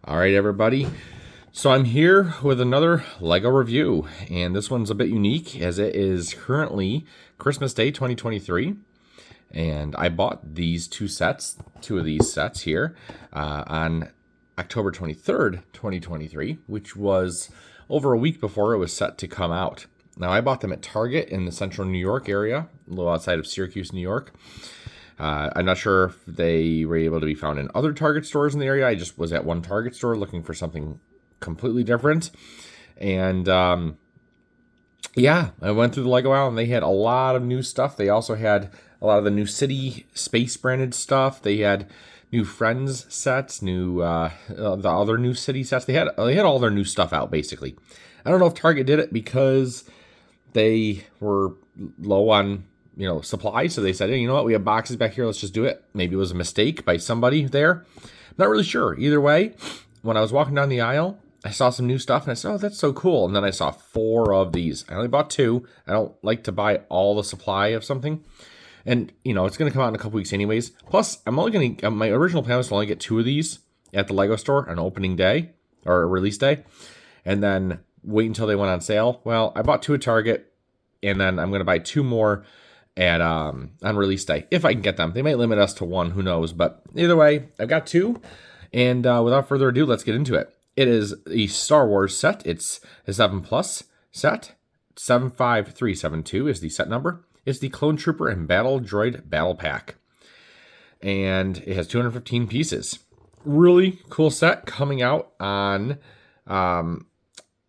All right, everybody. So I'm here with another LEGO review, and this one's a bit unique as it is currently Christmas Day 2023. And I bought these two of these sets here on October 23rd, 2023, which was over a week before it was set to come out. Now, I bought them at Target in the central New York area, a little outside of Syracuse, New York. I'm not sure if they were able to be found in other Target stores in the area. I just was at one Target store looking for something completely different. And yeah, I went through the LEGO aisle and they had a lot of new stuff. They also had a lot of the new City Space branded stuff. They had new Friends sets, the other new City sets. They had all their new stuff out basically. I don't know if Target did it because they were low on supply, so they said, hey, you know what, we have boxes back here, let's just do it. Maybe it was a mistake by somebody there. Not really sure. Either way, when I was walking down the aisle, I saw some new stuff and I said, oh, that's so cool. And then I saw 4 of these. I only bought 2. I don't like to buy all the supply of something. And, it's going to come out in a couple weeks anyways. Plus, I'm only going to, my original plan was to only get 2 of these at the LEGO store on opening day or release day. And then wait until they went on sale. Well, I bought 2 at Target and then I'm going to buy 2 more at on release day if I can get them. They might limit us to 1, who knows, but either way, I've got 2, and without further ado, let's get into it. It is a Star Wars set. It's a 7+ set. 75372 is the set number. It's the Clone Trooper and Battle Droid Battle Pack, and it has 215 pieces. Really cool set coming out on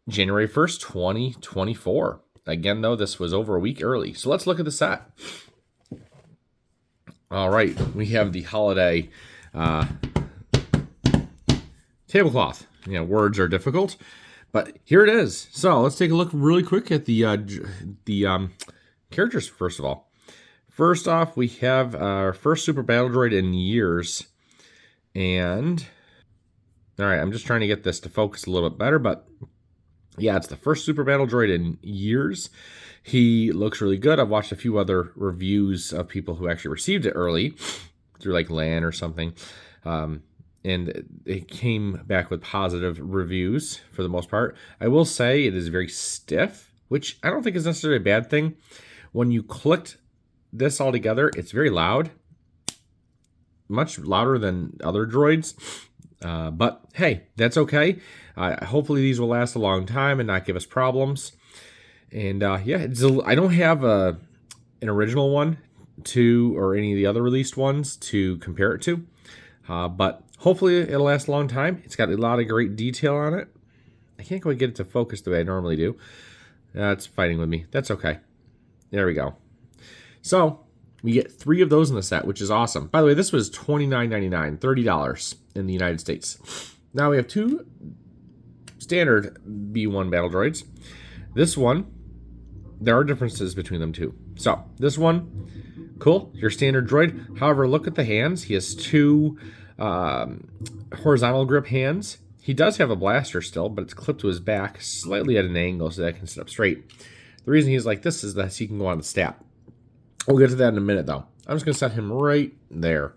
January 1st, 2024. Again, though, this was over a week early. So let's look at the set. All right, we have the holiday tablecloth. Words are difficult, but here it is. So let's take a look really quick at the characters first of all. First off, we have our first Super Battle Droid in years. And, all right, I'm just trying to get this to focus a little bit better, but yeah, it's the first Super Battle Droid in years. He looks really good. I've watched a few other reviews of people who actually received it early through like LAN or something. And it came back with positive reviews for the most part. I will say it is very stiff, which I don't think is necessarily a bad thing. When you clicked this all together, it's very loud. Much louder than other droids. But hey, that's okay. Hopefully these will last a long time and not give us problems. And yeah, I don't have an original one or any of the other released ones to compare it to. But hopefully it'll last a long time. It's got a lot of great detail on it. I can't quite get it to focus the way I normally do. It's fighting with me. That's okay. There we go. So we get 3 of those in the set, which is awesome. By the way, this was $29.99, $30 in the United States. Now we have 2 standard B1 battle droids. This one, there are differences between them too. So this one, cool, your standard droid. However, look at the hands. He has 2 horizontal grip hands. He does have a blaster still, but it's clipped to his back slightly at an angle so that I can sit up straight. The reason he's like this is that he can go on the stab. We'll get to that in a minute, though. I'm just going to set him right there.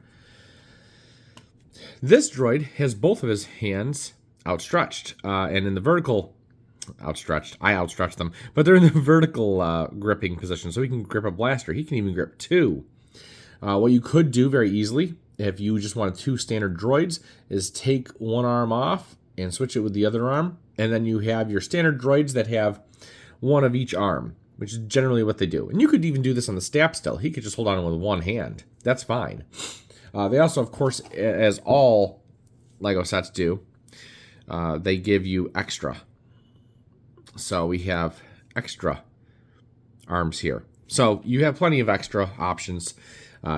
This droid has both of his hands outstretched, and in the vertical outstretched. I outstretched them, but they're in the vertical gripping position, so he can grip a blaster. He can even grip 2. What you could do very easily, if you just wanted 2 standard droids, is take one arm off and switch it with the other arm, and then you have your standard droids that have one of each arm, which is generally what they do. And you could even do this on the stab still. He could just hold on with one hand. That's fine. They also, of course, as all LEGO sets do, they give you extra. So we have extra arms here. So you have plenty of extra options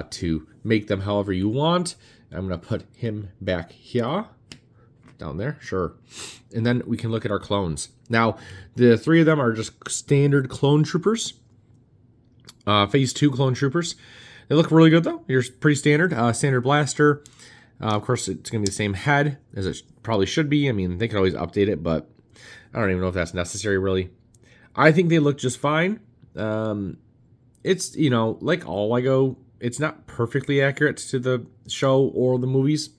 to make them however you want. I'm going to put him back here. Down there, sure. And then we can look at our clones. Now, the 3 of them are just standard clone troopers. Phase 2 clone troopers. They look really good, though. They're pretty standard. Standard blaster. Of course, it's going to be the same head as it probably should be. I mean, they could always update it, but I don't even know if that's necessary, really. I think they look just fine. It's, like all LEGO, it's not perfectly accurate to the show or the movies,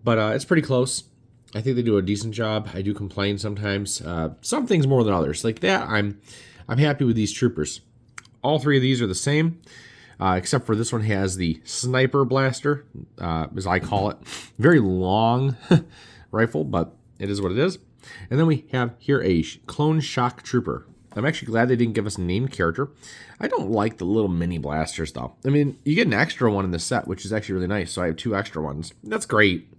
but it's pretty close. I think they do a decent job. I do complain sometimes. Some things more than others. Like that, I'm happy with these troopers. All three of these are the same, except for this one has the sniper blaster, as I call it. Very long rifle, but it is what it is. And then we have here a clone shock trooper. I'm actually glad they didn't give us a named character. I don't like the little mini blasters, though. I mean, you get an extra one in the set, which is actually really nice, so I have 2 extra ones. That's great.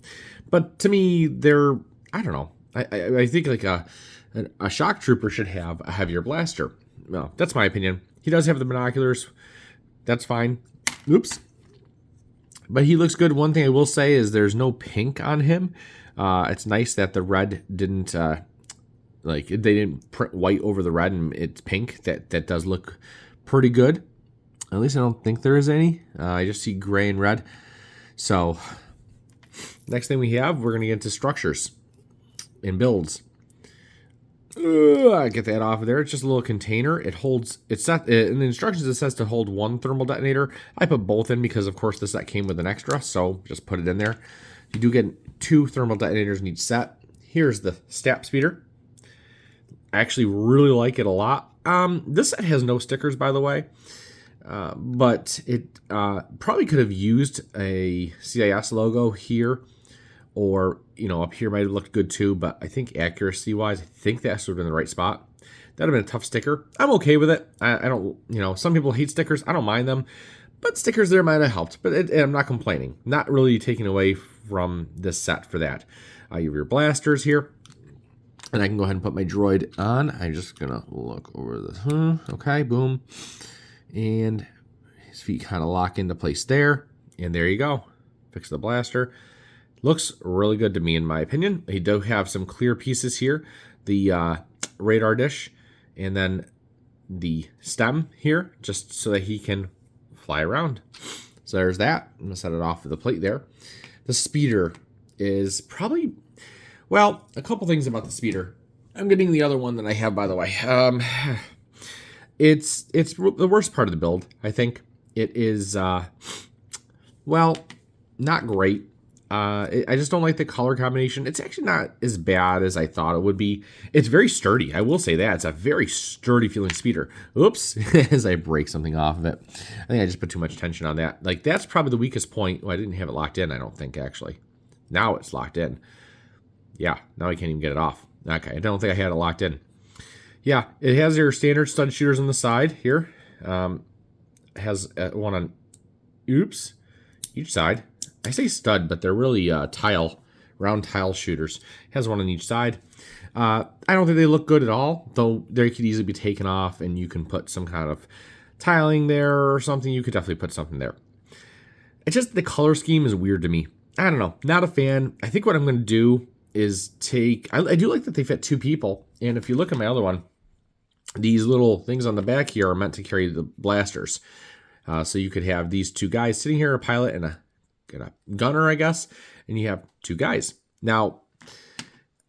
But to me, they're, I don't know. I think like a shock trooper should have a heavier blaster. Well, that's my opinion. He does have the binoculars. That's fine. Oops. But he looks good. One thing I will say is there's no pink on him. It's nice that the red didn't... Like, they didn't print white over the red and it's pink. That does look pretty good. At least I don't think there is any. I just see gray and red. So, next thing we have, we're going to get into structures and builds. Get that off of there. It's just a little container. It holds, it's set, in the instructions it says to hold 1 thermal detonator. I put both in because, of course, this set came with an extra. So, just put it in there. You do get 2 thermal detonators in each set. Here's the stab speeder. I actually really like it a lot. This set has no stickers, by the way, but it probably could have used a CIS logo here, or up here might have looked good too. But I think accuracy-wise, I think that should have been the right spot. That'd have been a tough sticker. I'm okay with it. I don't, some people hate stickers. I don't mind them, but stickers there might have helped. But I'm not complaining. Not really taking away from this set for that. You have your blasters here. And I can go ahead and put my droid on. I'm just going to look over this. Okay, boom. And his feet kind of lock into place there. And there you go. Fix the blaster. Looks really good to me, in my opinion. He does have some clear pieces here. The radar dish. And then the stem here. Just so that he can fly around. So there's that. I'm going to set it off of the plate there. The speeder is probably... Well, a couple things about the speeder. I'm getting the other one that I have, by the way. It's the worst part of the build, I think. It is, well, not great. I just don't like the color combination. It's actually not as bad as I thought it would be. It's very sturdy. I will say that. It's a very sturdy feeling speeder. Oops, as I break something off of it. I think I just put too much tension on that. Like, that's probably the weakest point. Well, I didn't have it locked in, I don't think, actually. Now it's locked in. Yeah, now I can't even get it off. Okay, I don't think I had it locked in. Yeah, it has your standard stud shooters on the side here. It has one on, each side. I say stud, but they're really round tile shooters. It has one on each side. I don't think they look good at all, though they could easily be taken off and you can put some kind of tiling there or something. You could definitely put something there. It's just the color scheme is weird to me. I don't know, not a fan. I think what I'm going to do is take, I do like that they fit 2 people. And if you look at my other one, these little things on the back here are meant to carry the blasters. So you could have these 2 guys sitting here, a pilot and a gunner, I guess, and you have 2 guys. Now,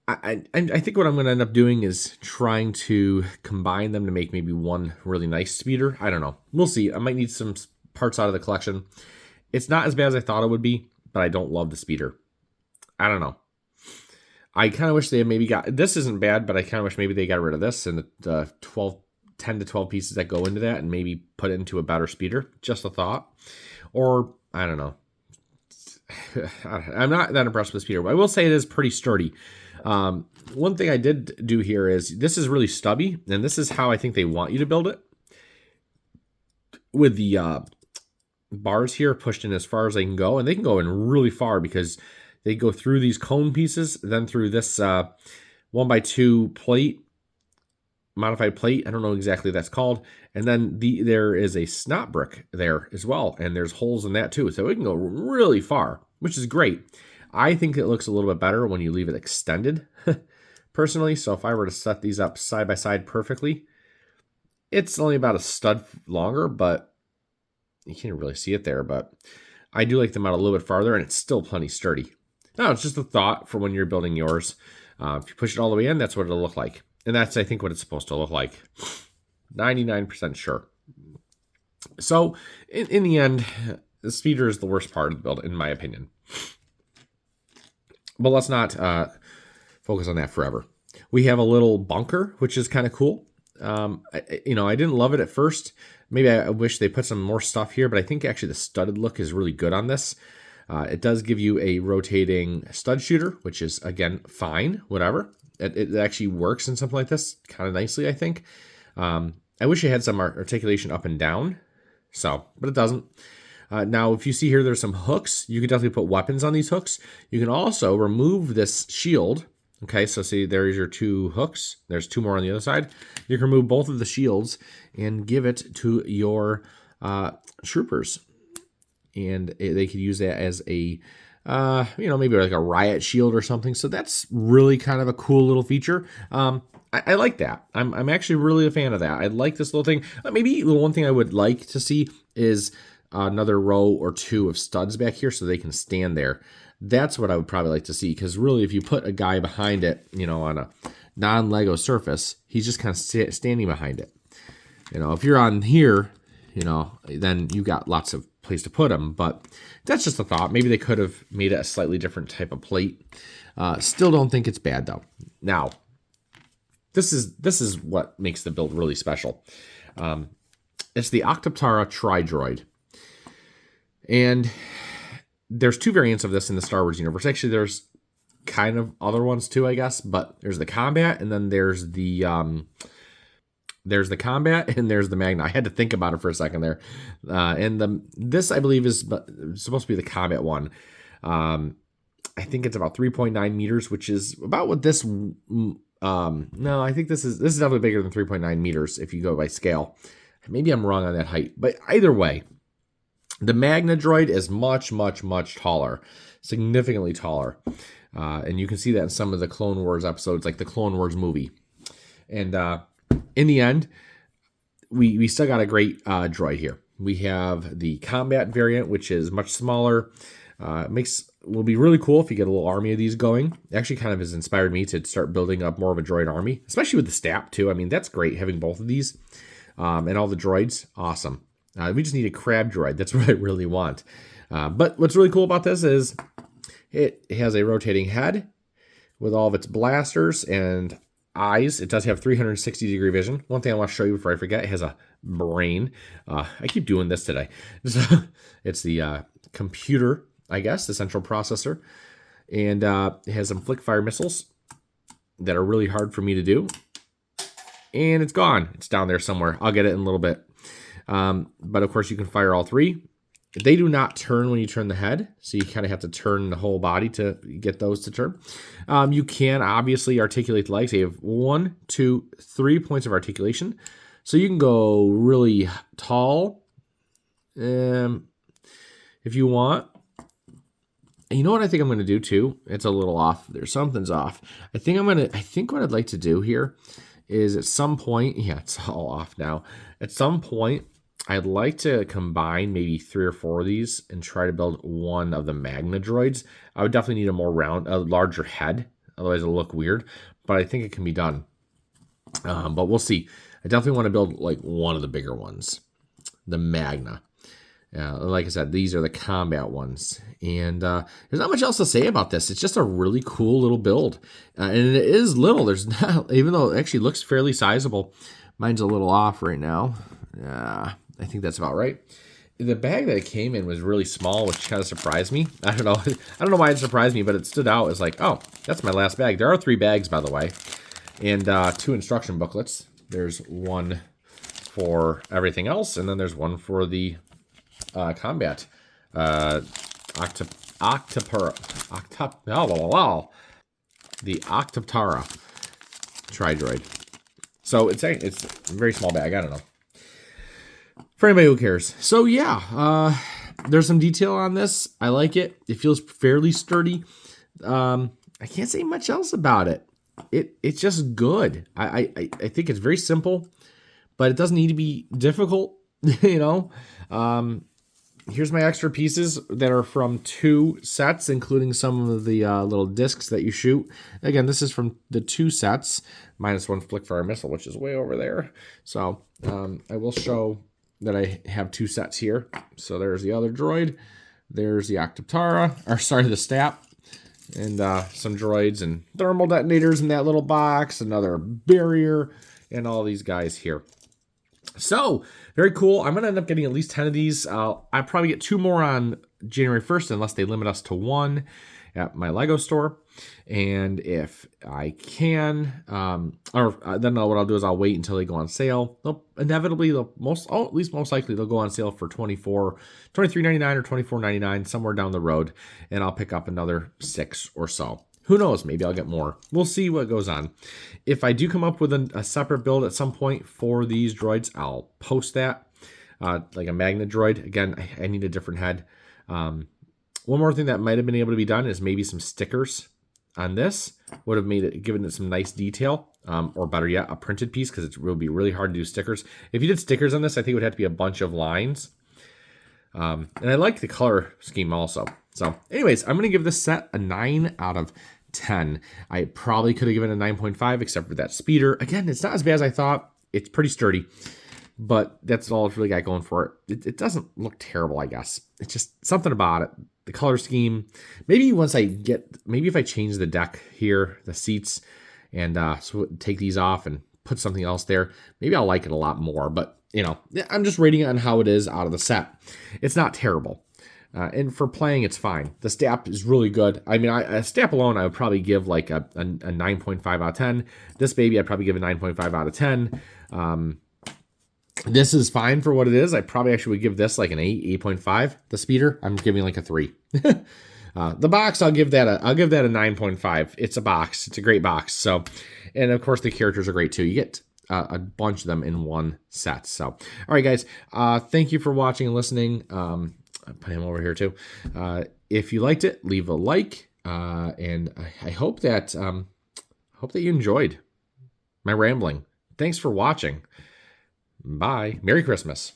I think what I'm going to end up doing is trying to combine them to make maybe one really nice speeder. I don't know. We'll see. I might need some parts out of the collection. It's not as bad as I thought it would be, but I don't love the speeder. I don't know. I kind of wish they had maybe got, this isn't bad, but I kind of wish maybe they got rid of this and the 10 to 12 pieces that go into that and maybe put it into a better speeder. Just a thought. Or, I don't know. I'm not that impressed with the speeder, but I will say it is pretty sturdy. One thing I did do here is, this is really stubby, and this is how I think they want you to build it. With the bars here pushed in as far as they can go, and they can go in really far because they go through these cone pieces, then through this 1x2 plate, modified plate. I don't know exactly what that's called. And then there is a snot brick there as well. And there's holes in that too. So it can go really far, which is great. I think it looks a little bit better when you leave it extended, personally. So if I were to set these up side by side perfectly, it's only about a stud longer, but you can't really see it there. But I do like them out a little bit farther, and it's still plenty sturdy. Now, it's just a thought for when you're building yours. If you push it all the way in, that's what it'll look like. And that's, I think, what it's supposed to look like. 99% sure. So, in the end, the speeder is the worst part of the build, in my opinion. But let's not focus on that forever. We have a little bunker, which is kind of cool. I didn't love it at first. Maybe I wish they put some more stuff here, but I think actually the studded look is really good on this. It does give you a rotating stud shooter, which is, again, fine, whatever. It actually works in something like this kind of nicely, I think. I wish it had some articulation up and down, but it doesn't. Now, if you see here, there's some hooks. You can definitely put weapons on these hooks. You can also remove this shield. Okay, so see, there's your 2 hooks. There's 2 more on the other side. You can remove both of the shields and give it to your troopers. And they could use that as a, maybe like a riot shield or something. So that's really kind of a cool little feature. I like that. I'm actually really a fan of that. I like this little thing. Maybe the one thing I would like to see is another row or 2 of studs back here so they can stand there. That's what I would probably like to see, because really if you put a guy behind it, on a non-Lego surface, he's just kind of standing behind it. If you're on here, then you got lots of place to put him. But that's just a thought. Maybe they could have made it a slightly different type of plate. Still don't think it's bad though. Now, this is what makes the build really special. It's the Octoptara Tri-Droid. And there's 2 variants of this in the Star Wars universe. Actually, there's kind of other ones too, I guess. But there's the Combat, and then there's the Combat, and there's the Magna. I had to think about it for a second there. This, I believe, is supposed to be the Combat one. I think it's about 3.9 meters, which is about what this... no, I think this is definitely bigger than 3.9 meters if you go by scale. Maybe I'm wrong on that height. But either way, the Magna droid is much, much, much taller. Significantly taller. And you can see that in some of the Clone Wars episodes, like the Clone Wars movie. And in the end, we still got a great droid here. We have the Combat variant, which is much smaller. Will be really cool if you get a little army of these going. It actually kind of has inspired me to start building up more of a droid army, especially with the STAP too. I mean, that's great having both of these and all the droids. Awesome. We just need a crab droid. That's what I really want. But what's really cool about this is it has a rotating head with all of its blasters and eyes. It does have 360-degree vision. One thing I want to show you before I forget, it has a brain. I keep doing this today. It's the computer, I guess, the central processor. And it has some flick fire missiles that are really hard for me to do. And it's gone. It's down there somewhere. I'll get it in a little bit. But of course you can fire all 3. They do not turn when you turn the head, so you kind of have to turn the whole body to get those to turn. You can obviously articulate the legs. They have 1, 2, 3 points of articulation. So you can go really tall if you want. And you know what I think I'm going to do too? It's a little off. Something's off. I think what I'd like to do here is at some point, yeah, it's all off now. At some point, I'd like to combine maybe 3 or 4 of these and try to build one of the Magna droids. I would definitely need a larger head. Otherwise it'll look weird, but I think it can be done. But we'll see. I definitely want to build like one of the bigger ones, the Magna. Like I said, these are the Combat ones. And there's not much else to say about this. It's just a really cool little build. And it is little. There's not, even though it actually looks fairly sizable. Mine's a little off right now. I think that's about right. The bag that it came in was really small, which kind of surprised me. I don't know why it surprised me, but it stood out as like, oh, that's my last bag. There are 3 bags, by the way, and 2 instruction booklets. There's one for everything else, and then there's one for the Combat the Octoptara Tri-Droid. So it's a very small bag. I don't know. For anybody who cares. So yeah, there's some detail on this. I like it. It feels fairly sturdy. I can't say much else about it. It's just good. I think it's very simple, but it doesn't need to be difficult. Here's my extra pieces that are from 2 sets, including some of the little discs that you shoot. Again, this is from the 2 sets, minus 1 flick fire missile, which is way over there. So I will show that I have 2 sets here. So there's the other droid. There's the Octoptara, the STAP. and some droids and thermal detonators in that little box, another barrier, and all these guys here. So, very cool. I'm going to end up getting at least 10 of these. I'll probably get 2 more on January 1st unless they limit us to 1 at my Lego store. And if I can, then what I'll do is I'll wait until they go on sale. Inevitably, at least most likely, they'll go on sale for $23.99 or $24.99 somewhere down the road. And I'll pick up another 6 or so. Who knows? Maybe I'll get more. We'll see what goes on. If I do come up with a separate build at some point for these droids, I'll post that. Like a magnet droid. Again, I need a different head. One more thing that might have been able to be done is maybe some stickers on this. Would have given it some nice detail. Or better yet, a printed piece, because it would be really hard to do stickers. If you did stickers on this, I think it would have to be a bunch of lines. And I like the color scheme also. So anyways, I'm going to give this set a 9 out of 10. I probably could have given it a 9.5 except for that speeder. Again, it's not as bad as I thought. It's pretty sturdy, but that's all it's really got going for it. It doesn't look terrible, I guess. It's just something about it. The color scheme. Maybe if I change the deck here, the seats, and so take these off and put something else there, maybe I'll like it a lot more. But, I'm just rating it on how it is out of the set. It's not terrible. And for playing, it's fine. The stamp is really good. I mean, a stamp alone, I would probably give like a 9.5 out of 10. This baby, I'd probably give a 9.5 out of 10. This is fine for what it is. I probably actually would give this like an 8.5. The speeder, I'm giving like a 3. The box, I'll give that a 9.5. It's a box. It's a great box. So, and of course the characters are great too. You get a bunch of them in one set. So, all right, guys. Thank you for watching and listening. I put him over here too. If you liked it, leave a like, and I hope that you enjoyed my rambling. Thanks for watching. Bye. Merry Christmas.